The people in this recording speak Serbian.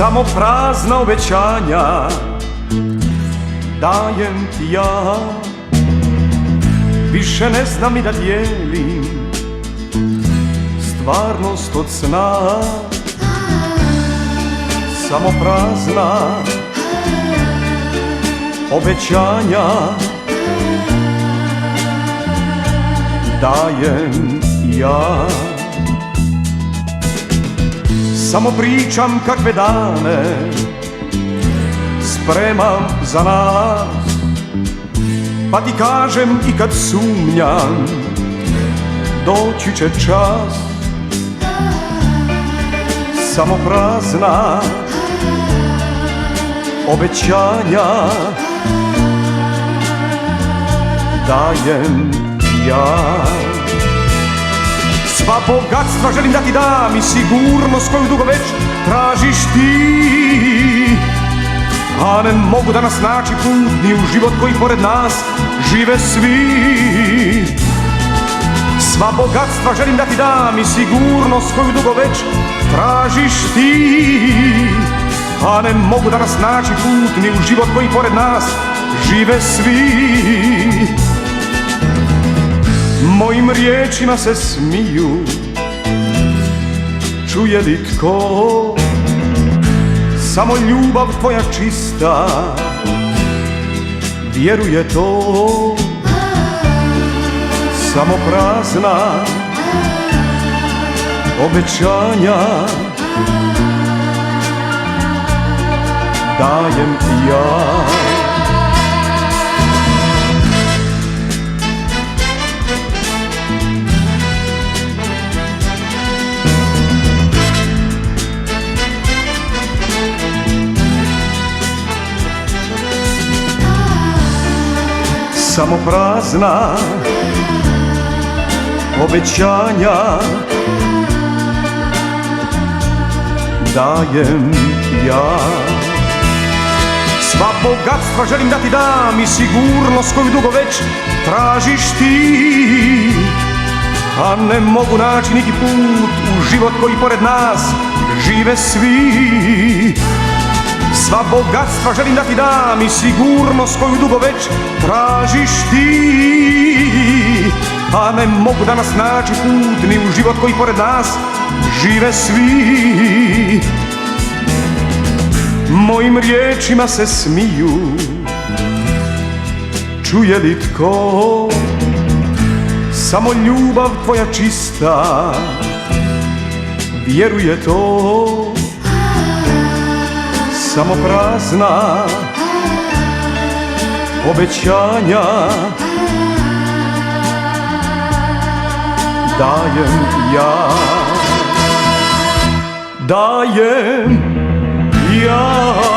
samo prazna obećanja dajem ti ja. Više ne znam ni da dijelim stvarnost od sna, samo prazna obećanja dajem ja. Samo pričam kakve dane spremam za nas, pa ti kažem i kad sumnjam doći će čas. Samo prazna obećanja dajem ja. Sva bogatstva želim da ti dam i sigurnost koju dugo već tražiš ti, a ne mogu danas naći put ni u život koji pored nas žive svi. Sva bogatstva želim da ti dam i sigurnost koju dugo već tražiš ti, a ne mogu danas naći put ni u život koji pored nas žive svi. Mojim riječima se smiju, čuje li tko? Samo ljubav tvoja čista vjeruje to. Samo prazna obećanja dajem ti ja. Samo prazna obećanja dajem ja. Sva bogatstva želim da ti dam i sigurnost koju dugo već tražiš ti, a ne mogu naći niti put u život koji pored nas žive svi. Sva bogatstva želim da ti dam i sigurnost koju dugo već tražiš ti, a ne mogu danas naći put ni u život koji pored nas žive svi. Mojim riječima se smiju, čuje li tko? Samo ljubav tvoja čista vjeruje to. Samo prazna obećanja dajem ja. Dajem ja.